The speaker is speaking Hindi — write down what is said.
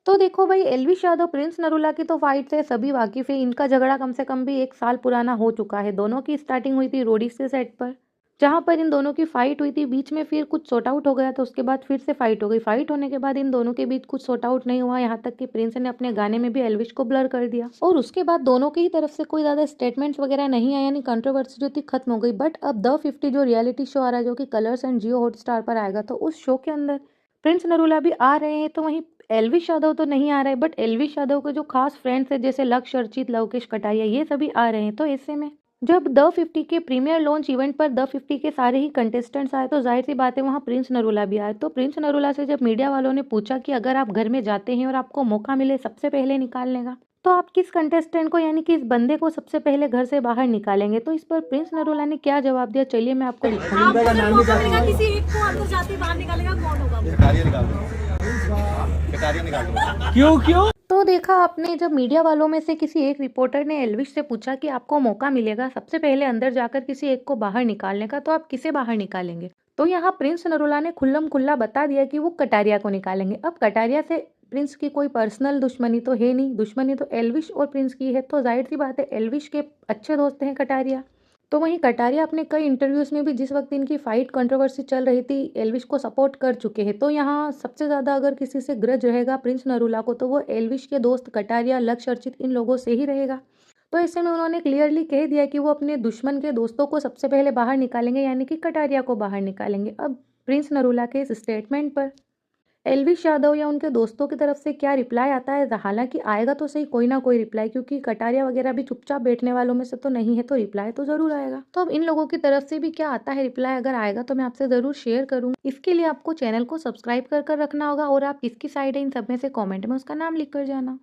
तो देखो भाई, एल्विश यादव प्रिंस नरूला की तो फाइट से सभी वाकिफ है। इनका झगड़ा कम से कम भी 1 साल पुराना हो चुका है। दोनों की स्टार्टिंग हुई थी रोडी से सेट पर, जहां पर इन दोनों की फाइट हुई थी। बीच में फिर कुछ सॉर्ट आउट हो गया, तो उसके बाद फिर से फाइट हो गई। फाइट होने के बाद इन दोनों के बीच कुछ सॉर्ट आउट नहीं हुआ, यहाँ तक कि प्रिंस ने अपने गाने में भी एल्विश को ब्लर कर दिया। और उसके बाद दोनों की ही तरफ से कोई ज्यादा स्टेटमेंट्स वगैरह नहीं आया, यानी कंट्रोवर्सी जो थी खत्म हो गई। बट अब द 50 जो रियलिटी शो आ रहा है, जो कि कलर्स एंड जियो हॉटस्टार पर आएगा, तो उस शो के अंदर प्रिंस नरूला भी आ रहे हैं। तो वहीं एल्विश यादव तो नहीं आ रहे, बट एल्विश यादव के जो खास फ्रेंड्स है, जैसे लक्ष्य, अर्चित, लवकेश कटारिया, ये सभी आ रहे हैं। तो ऐसे में जब द 50 के प्रीमियर लॉन्च इवेंट पर द 50 के सारे ही कंटेस्टेंट्स आए, तो जाहिर सी बात है वहाँ प्रिंस नरूला भी आए। तो प्रिंस नरूला से जब मीडिया वालों ने पूछा कि अगर आप घर में जाते हैं और आपको मौका मिले सबसे पहले निकालने का, तो आप किस कंटेस्टेंट को, यानी कि इस बंदे को सबसे पहले घर से बाहर निकालेंगे। तो इस पर प्रिंस नरूला ने क्या जवाब दिया, चलिए मैं आपको दिखाऊंगी। आपको अगर मौका मिलेगा किसी एक को अंदर जाते बाहर निकालेगा, कौन होगा वो? क्यों क्यों? तो देखा आपने, जब मीडिया वालों में से किसी एक रिपोर्टर ने एल्विश से पूछा कि आपको मौका मिलेगा सबसे पहले अंदर जाकर किसी एक को बाहर निकालने का, तो आप किसे बाहर निकालेंगे। तो यहाँ प्रिंस नरूला ने खुल्लम खुल्ला बता दिया कि वो कटारिया को निकालेंगे। अब कटारिया से प्रिंस की कोई पर्सनल दुश्मनी तो है नहीं, दुश्मनी तो एल्विश और प्रिंस की है। तो जाहिर सी बात है एल्विश के अच्छे दोस्त हैं कटारिया। तो वहीं कटारिया अपने कई इंटरव्यूज में भी, जिस वक्त इनकी फाइट कंट्रोवर्सी चल रही थी, एल्विश को सपोर्ट कर चुके हैं। तो यहाँ सबसे ज्यादा अगर किसी से ग्रज रहेगा प्रिंस नरूला को, तो वो एल्विश के दोस्त कटारिया, लक्ष्य, अर्चित, इन लोगों से ही रहेगा। तो ऐसे में उन्होंने क्लियरली कह दिया कि वो अपने दुश्मन के दोस्तों को सबसे पहले बाहर निकालेंगे, यानी कि कटारिया को बाहर निकालेंगे। अब प्रिंस नरूला के इस स्टेटमेंट पर एल्विश यादव या उनके दोस्तों की तरफ से क्या रिप्लाई आता है, हालांकि आएगा तो सही कोई ना कोई रिप्लाई, क्योंकि कटारिया वगैरह भी चुपचाप बैठने वालों में से तो नहीं है, तो रिप्लाई तो जरूर आएगा। तो अब इन लोगों की तरफ से भी क्या आता है रिप्लाई, अगर आएगा तो मैं आपसे जरूर शेयर करूंगी। इसके लिए आपको चैनल को सब्सक्राइब कर रखना होगा, और आप किसकी साइड है इन सब में से कॉमेंट में उसका नाम लिख कर जाना।